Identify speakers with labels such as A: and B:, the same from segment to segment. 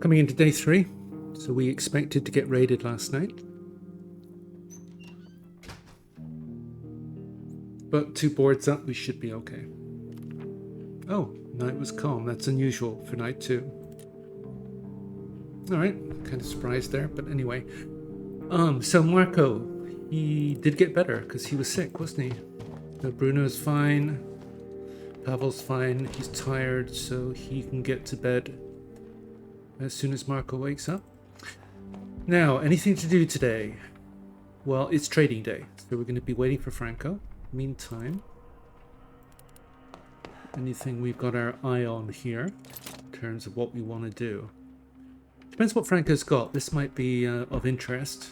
A: Coming into day 3, so we expected to get raided last night. But 2 boards up, we should be okay. Oh, night was calm. That's unusual for night 2. Alright, kind of surprised there, but anyway. So Marko, he did get better because he was sick, wasn't he? So Bruno's fine. Pavle's fine. He's tired, so he can get to bed as soon as Marko wakes up. Now, anything to do today? Well, it's trading day, so we're going to be waiting for Franco. Meantime, anything we've got our eye on here in terms of what we want to do. Depends what Franco's got. This might be of interest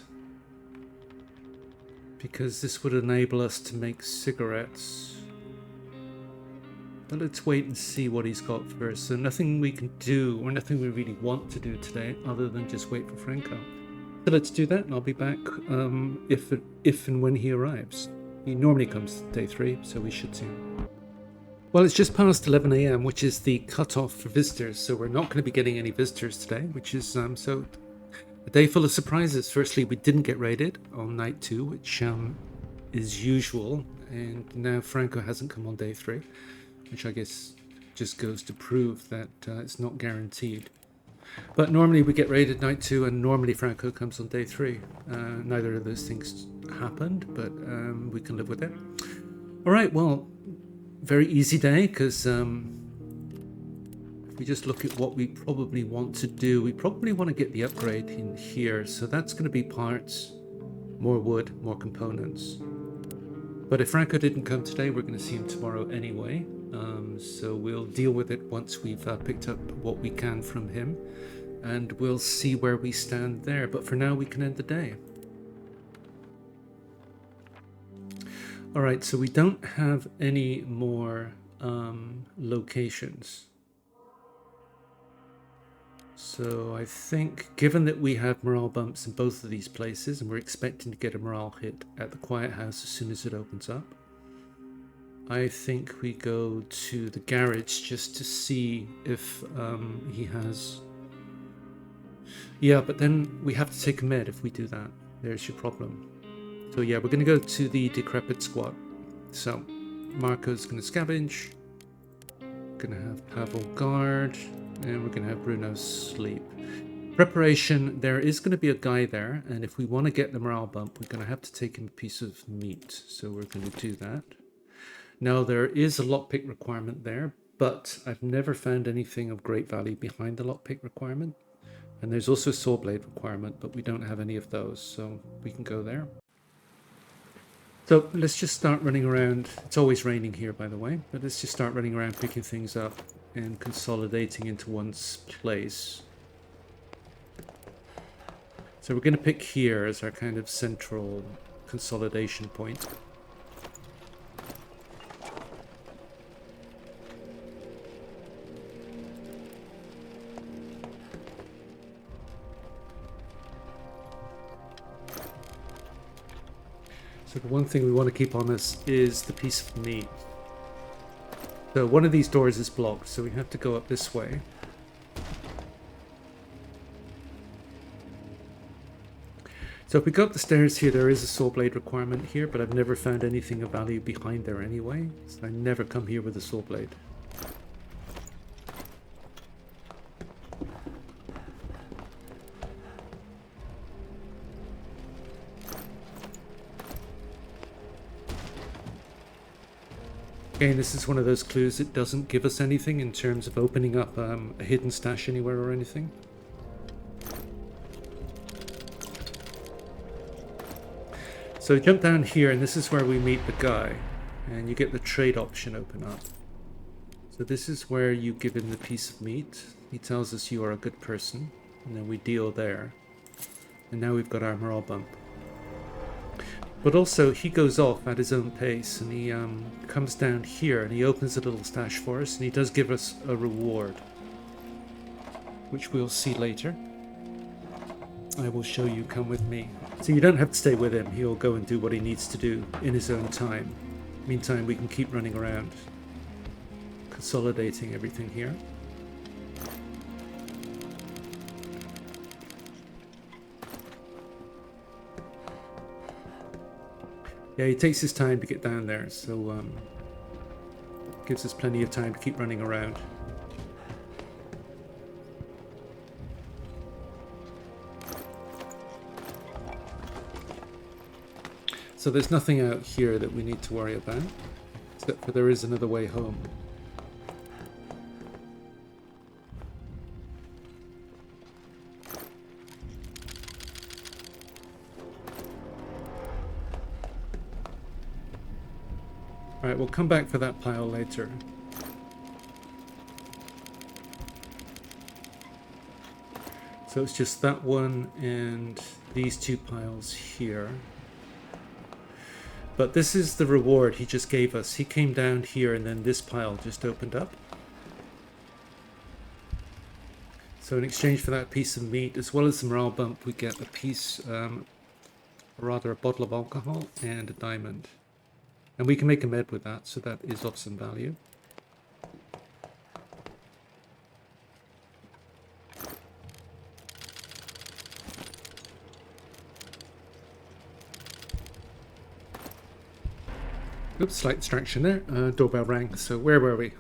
A: because this would enable us to make cigarettes. But let's wait and see what he's got first. So nothing we can do, or nothing we really want to do today other than just wait for Franco. So let's do that, and I'll be back if and when he arrives. He normally comes day 3, so we should see him. Well, it's just past 11 AM, which is the cutoff for visitors, so we're not going to be getting any visitors today, which is so a day full of surprises. Firstly, we didn't get raided on night 2, which is usual, and now Franco hasn't come on day 3, which I guess just goes to prove that it's not guaranteed. But normally we get raided night 2, and normally Franco comes on day 3. Neither of those things happened, but we can live with it. All right, well, very easy day, because if we just look at what we probably want to do, we probably want to get the upgrade in here. So that's going to be parts, more wood, more components. But if Franco didn't come today, we're going to see him tomorrow anyway. So we'll deal with it once we've picked up what we can from him, and we'll see where we stand there. But for now, we can end the day. All right, so we don't have any more locations. So I think, given that we have morale bumps in both of these places, and we're expecting to get a morale hit at the Quiet House as soon as it opens up, I think we go to the garage just to see if he has... Yeah, but then we have to take a med if we do that. There's your problem. So yeah, we're going to go to the Decrepit squad. So Marko's going to scavenge. Going to have Pavle guard. And we're going to have Bruno sleep. Preparation, there is going to be a guy there. And if we want to get the morale bump, we're going to have to take him a piece of meat. So we're going to do that. Now, there is a lockpick requirement there, but I've never found anything of great value behind the lockpick requirement. And there's also a saw blade requirement, but we don't have any of those, so we can go there. So let's just start running around. It's always raining here, by the way, but let's just start running around, picking things up and consolidating into one's place. So we're going to pick here as our kind of central consolidation point. So the one thing we want to keep on us is the piece of meat. So one of these doors is blocked, so we have to go up this way. So if we go up the stairs here, there is a saw blade requirement here, but I've never found anything of value behind there anyway. So I never come here with a saw blade. Again, this is one of those clues that doesn't give us anything in terms of opening up a hidden stash anywhere or anything. So jump down here, and this is where we meet the guy, and you get the trade option open up. So this is where you give him the piece of meat. He tells us you are a good person, and then we deal there. And now we've got our morale bump. But also, he goes off at his own pace, and he comes down here, and he opens a little stash for us, and he does give us a reward, which we'll see later. I will show you, come with me. So you don't have to stay with him, he'll go and do what he needs to do in his own time. Meantime, we can keep running around, consolidating everything here. Yeah, he takes his time to get down there, so gives us plenty of time to keep running around. So there's nothing out here that we need to worry about, except for there is another way home. Alright, we'll come back for that pile later. So it's just that one and these two piles here. But this is the reward he just gave us. He came down here and then this pile just opened up. So in exchange for that piece of meat, as well as the morale bump, we get a piece, or rather a bottle of alcohol and a diamond. And we can make a med with that, so that is of some value. Oops, slight distraction there. Doorbell rang. So where were we?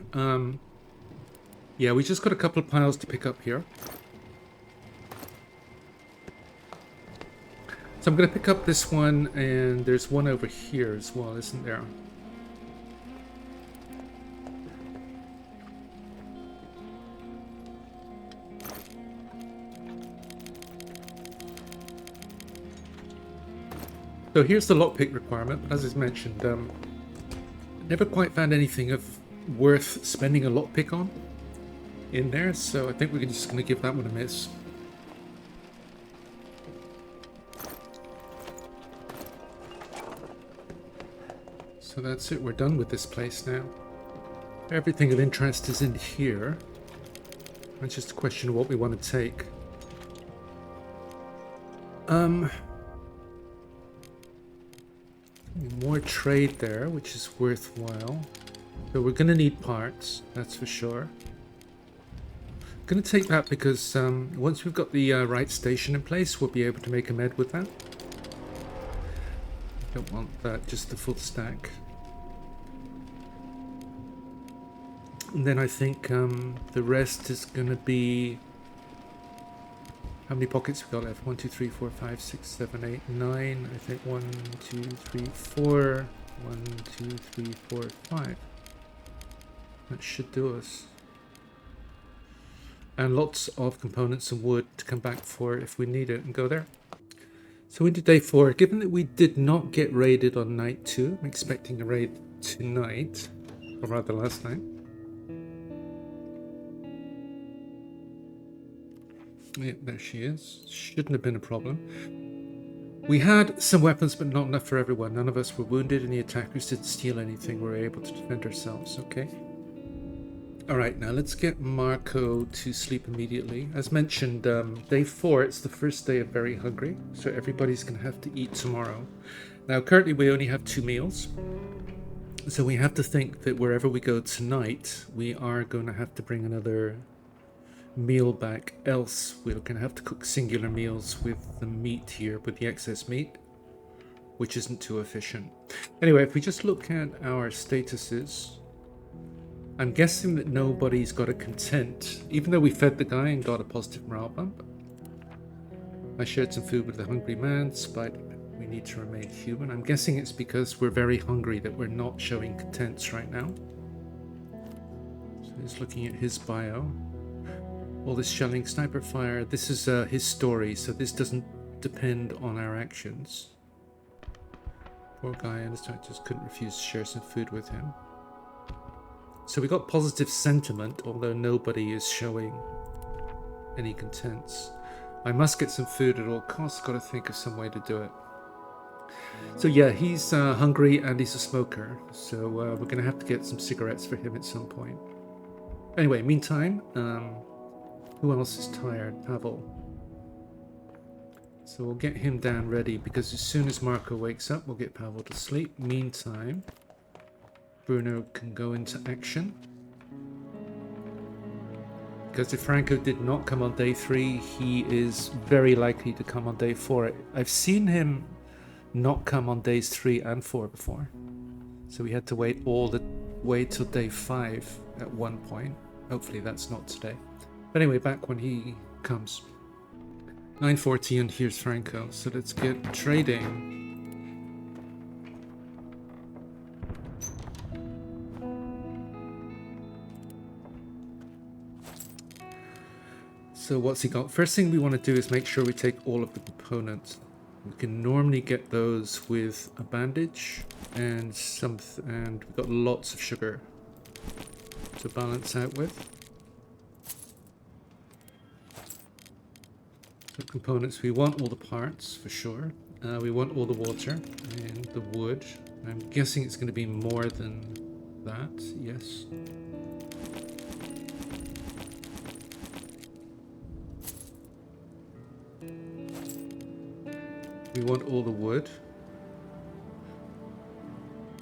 A: Yeah, we just got a couple of piles to pick up here. So I'm going to pick up this one, and there's one over here as well, isn't there? So here's the lockpick requirement, but as I mentioned, never quite found anything of worth spending a lockpick on in there, so I think we're just going to give that one a miss. So that's it, we're done with this place now. Everything of interest is in here. It's just a question of what we want to take. More trade there, which is worthwhile. So we're going to need parts, that's for sure. Going to take that because once we've got the right station in place, we'll be able to make a med with that. Don't want that, just the full stack. And then I think the rest is going to be... How many pockets we got left? 1, 2, 3, 4, 5, 6, 7, 8, 9. I think 1, 2, 3, 4. 1, 2, 3, 4, 5. That should do us. And lots of components and wood to come back for if we need it and go there. So into day 4. Given that we did not get raided on night 2, I'm expecting a raid tonight, or rather last night. Yeah, there she is. Shouldn't have been a problem. We had some weapons, but not enough for everyone. None of us were wounded, and the attackers didn't steal anything. We were able to defend ourselves, okay? Alright, now let's get Marko to sleep immediately. As mentioned, day 4, it's the first day of Very Hungry, so everybody's going to have to eat tomorrow. Now, currently we only have 2 meals, so we have to think that wherever we go tonight, we are going to have to bring another meal back, else we're going to have to cook singular meals with the meat here, with the excess meat, which isn't too efficient. Anyway, if we just look at our statuses, I'm guessing that nobody's got a content, even though we fed the guy and got a positive morale bump. I shared some food with the hungry man, despite we need to remain human. I'm guessing it's because we're very hungry that we're not showing contents right now. So just looking at his bio. All this shelling, sniper fire, this is his story, so this doesn't depend on our actions. Poor guy, I understand, just couldn't refuse to share some food with him. So we got positive sentiment, although nobody is showing any contents. I must get some food at all costs, gotta think of some way to do it. So yeah, he's hungry and he's a smoker, so we're gonna have to get some cigarettes for him at some point. Anyway, meantime, who else is tired? Pavle. So we'll get him down ready, because as soon as Marko wakes up, we'll get Pavle to sleep. Meantime, Bruno can go into action. Because if Franco did not come on day 3, he is very likely to come on day 4. I've seen him not come on days 3 and 4 before. So we had to wait all the way till day 5 at one point. Hopefully that's not today. But anyway, back when he comes. 9:40 and here's Franco. So let's get trading. So what's he got? First thing we want to do is make sure we take all of the components. We can normally get those with a bandage and and we've got lots of sugar to balance out with. The components, we want all the parts for sure. We want all the water and the wood. I'm guessing it's going to be more than that, yes. We want all the wood.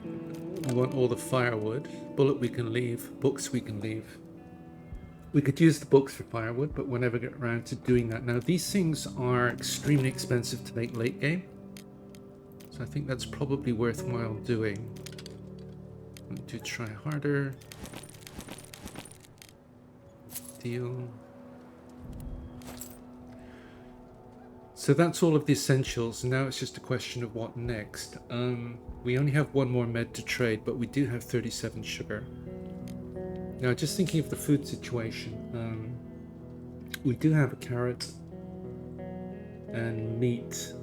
A: We want all the firewood. Bullet we can leave. Books we can leave. We could use the books for firewood, but we'll never get around to doing that. Now, these things are extremely expensive to make late game. So I think that's probably worthwhile doing. I'm going to try harder. Deal. So that's all of the essentials. Now it's just a question of what next. We only have one more med to trade, but we do have 37 sugar. Now, just thinking of the food situation, we do have a carrot and meat.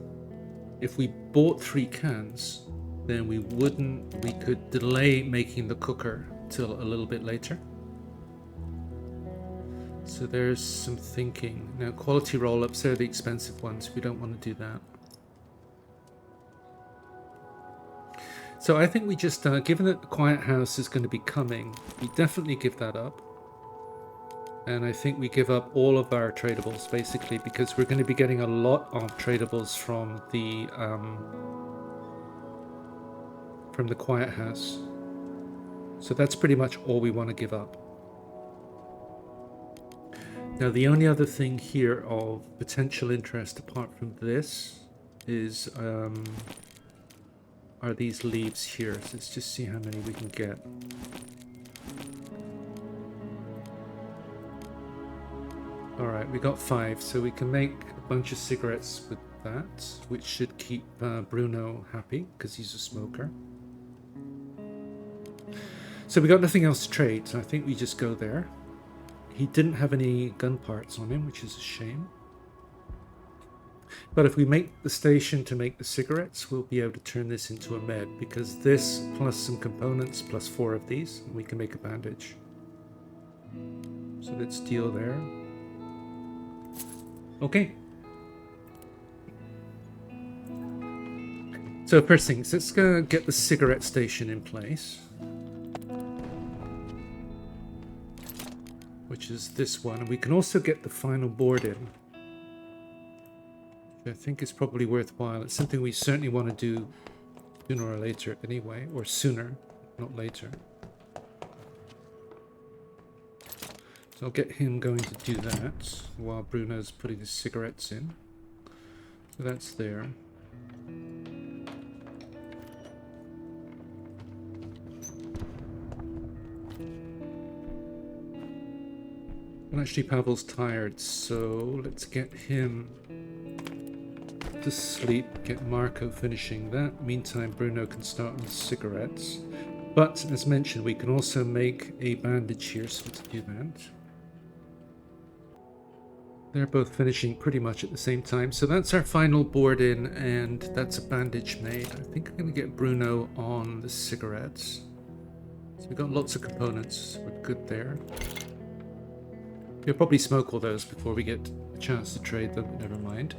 A: If we bought 3 cans, then we could delay making the cooker till a little bit later. So there's some thinking. Now, quality roll-ups, they're the expensive ones. We don't want to do that. So I think we just, given that the Quiet House is going to be coming, we definitely give that up. And I think we give up all of our tradables, basically, because we're going to be getting a lot of tradables from the Quiet House. So that's pretty much all we want to give up. Now, the only other thing here of potential interest apart from this is are these leaves here. So let's just see how many we can get. All right, we got 5, so we can make a bunch of cigarettes with that, which should keep Bruno happy because he's a smoker. So we got nothing else to trade, so I think we just go there. He didn't have any gun parts on him, which is a shame. But if we make the station to make the cigarettes, we'll be able to turn this into a med, because this plus some components plus 4 of these, we can make a bandage. So let's deal there. Okay. So first things, let's go get the cigarette station in place. Which is this one. And we can also get the final board in. I think it's probably worthwhile. It's something we certainly want to do sooner or later anyway, or sooner, not later. So I'll get him going to do that while Bruno's putting his cigarettes in. So that's there. And actually Pavle's tired, so let's get him to sleep, get Marko finishing that. Meantime, Bruno can start on the cigarettes. But, as mentioned, we can also make a bandage here, so let's do that. They're both finishing pretty much at the same time. So that's our final board in, and that's a bandage made. I think I'm going to get Bruno on the cigarettes. So we've got lots of components. We're good there. We'll probably smoke all those before we get a chance to trade them, but never mind.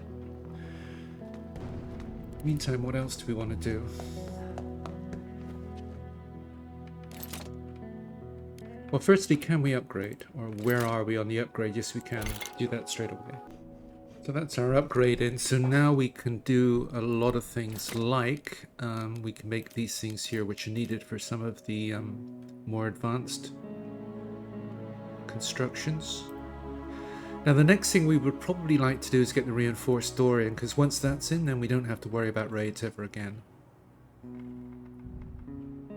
A: Meantime, what else do we want to do? Well, firstly, can we upgrade? Or where are we on the upgrade? Yes, we can. Do that straight away. So that's our upgrade in. So now we can do a lot of things like we can make these things here, which are needed for some of the more advanced constructions. Now the next thing we would probably like to do is get the reinforced door in, because once that's in, then we don't have to worry about raids ever again.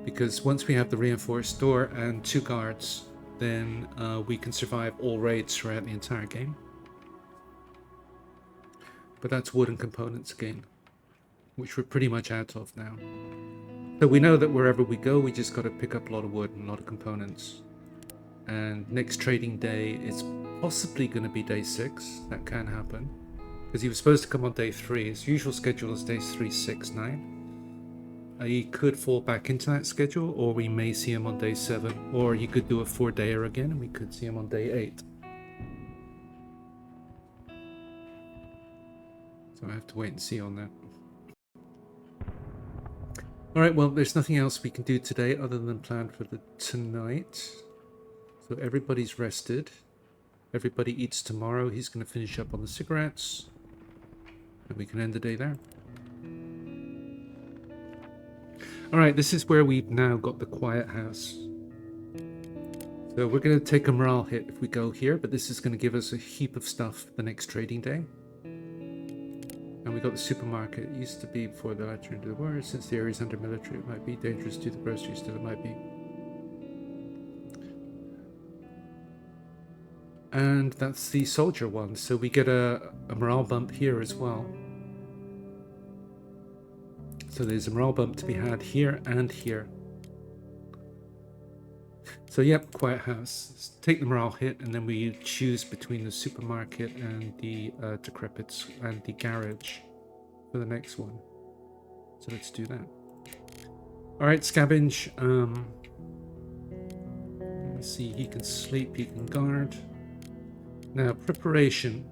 A: Because once we have the reinforced door and 2 guards, then we can survive all raids throughout the entire game. But that's wooden components again, which we're pretty much out of now. So we know that wherever we go, we just got to pick up a lot of wood and a lot of components. And next trading day is possibly going to be day 6. That can happen. Because he was supposed to come on day 3. His usual schedule is days 3, 6, 9. He could fall back into that schedule, or we may see him on day 7. Or he could do a 4-dayer again, and we could see him on day 8. So I have to wait and see on that. Alright, well, there's nothing else we can do today other than plan for the tonight. So everybody's rested. Everybody eats tomorrow. He's going to finish up on the cigarettes. And we can end the day there. Alright, this is where we've now got the quiet house. So we're going to take a morale hit if we go here, but this is going to give us a heap of stuff the next trading day. And we got the supermarket. It used to be before the latter into the war. Since the area is under military, it might be dangerous to the grocery store. It might be. And that's the soldier one. So we get a morale bump here as well. So there's a morale bump to be had here and here. So yep, quiet house. Let's take the morale hit, and then we choose between the supermarket and the Decrepits and the garage for the next one. So let's do that. Alright, Scavenge. Let's see, he can sleep, he can guard. Now, preparation.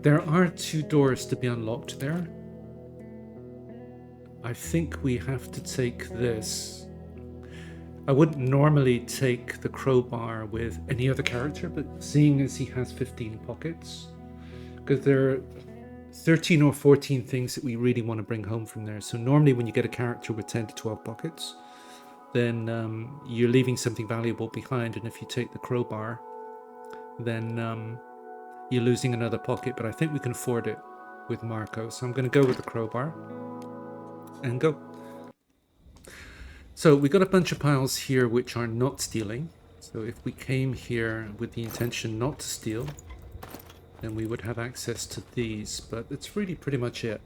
A: There are 2 doors to be unlocked there. I think we have to take this. I wouldn't normally take the crowbar with any other character, but seeing as he has 15 pockets, because there are 13 or 14 things that we really want to bring home from there. So normally when you get a character with 10 to 12 pockets, then you're leaving something valuable behind, and if you take the crowbar, then you're losing another pocket. But I think we can afford it with Marko, so I'm going to go with the crowbar and go. So we got a bunch of piles here which are not stealing. So if we came here with the intention not to steal, then we would have access to these. But that's really pretty much it.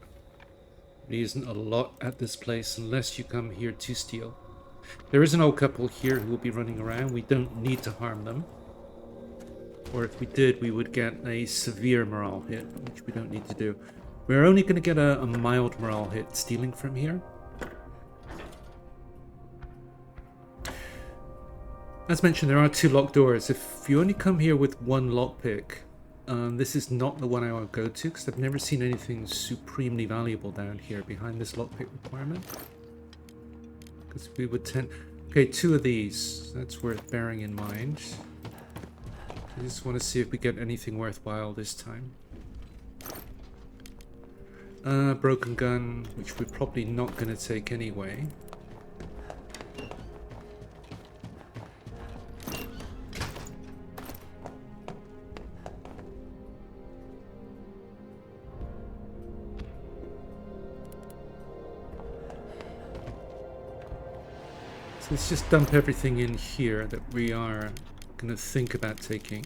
A: There isn't a lot at this place unless you come here to steal. There is an old couple here who will be running around. We don't need to harm them. Or if we did, we would get a severe morale hit, which we don't need to do. We're only going to get a mild morale hit stealing from here. As mentioned, there are 2 locked doors. If you only come here with 1 lockpick, this is not the one I would go to, because I've never seen anything supremely valuable down here behind this lockpick requirement. Because we would tend... Okay, 2 of these. That's worth bearing in mind. I just want to see if we get anything worthwhile this time. Broken gun, which we're probably not going to take anyway. So let's just dump everything in here that we are going to think about taking.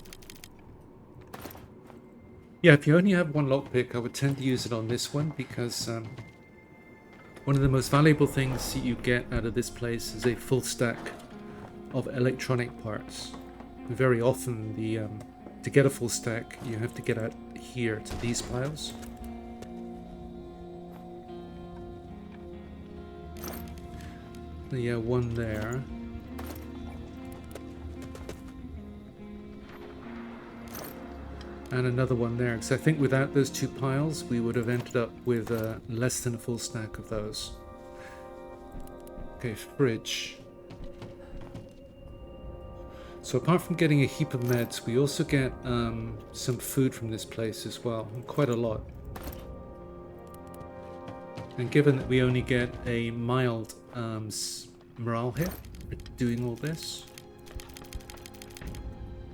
A: Yeah, if you only have 1 lockpick, I would tend to use it on this one, because one of the most valuable things that you get out of this place is a full stack of electronic parts. Very often, to get a full stack, you have to get out here to these piles. So yeah, 1 there. And another 1 there, because I think without those 2 piles, we would have ended up with less than a full stack of those. Okay, fridge. So apart from getting a heap of meds, we also get some food from this place as well, quite a lot. And given that we only get a mild morale hit for doing all this,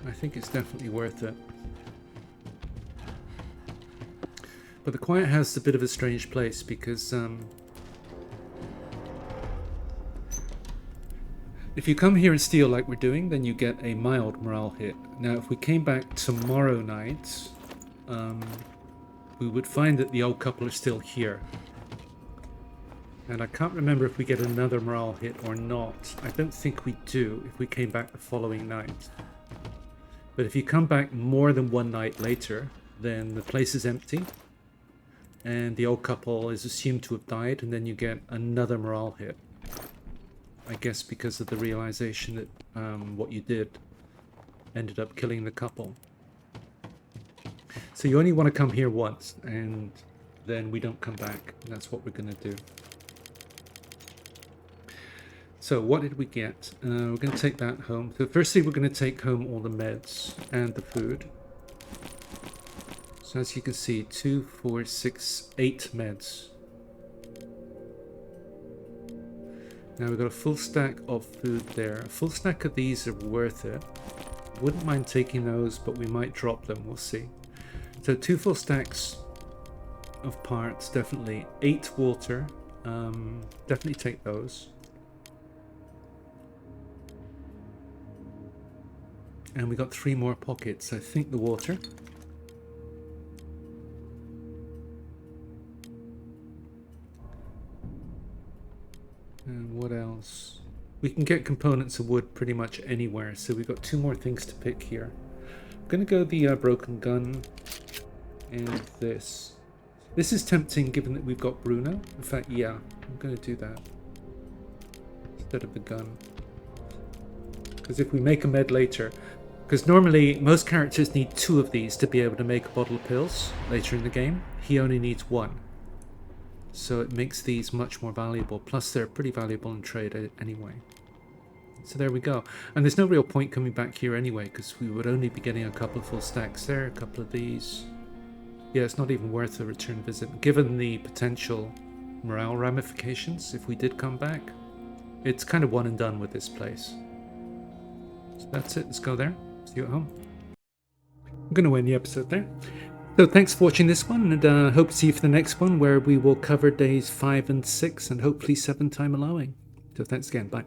A: I think it's definitely worth it. But the Quiet House is a bit of a strange place because if you come here and steal like we're doing, then you get a mild morale hit. Now, if we came back tomorrow night, we would find that the old couple are still here. And I can't remember if we get another morale hit or not. I don't think we do if we came back the following night. But if you come back more than one night later, then the place is empty. And the old couple is assumed to have died, and then you get another morale hit. I guess because of the realization that what you did ended up killing the couple. So you only want to come here once, and then we don't come back. And that's what we're going to do. So what did we get? We're going to take that home. So firstly, we're going to take home all the meds and the food. So as you can see, 2, 4, 6, 8 meds. Now we've got a full stack of food there. A full stack of these are worth it. Wouldn't mind taking those, but we might drop them. We'll see. So 2 full stacks of parts, definitely. 8 water. Definitely take those. And we got 3 more pockets. I think the water. And what else? We can get components of wood pretty much anywhere, so we've got 2 more things to pick here. I'm going to go the broken gun and this. This is tempting given that we've got Bruno. In fact, yeah, I'm going to do that instead of the gun. Because if we make a med later, because normally most characters need 2 of these to be able to make a bottle of pills later in the game. He only needs 1. So it makes these much more valuable. Plus they're pretty valuable in trade anyway. So there we go. And there's no real point coming back here anyway, because we would only be getting a couple of full stacks there, a couple of these. Yeah, it's not even worth a return visit. Given the potential morale ramifications, if we did come back, it's kind of one and done with this place. So that's it. Let's go there. See you at home. I'm going to end the episode there. So thanks for watching this one, and hope to see you for the next one, where we will cover days 5 and 6, and hopefully 7 time allowing. So thanks again. Bye.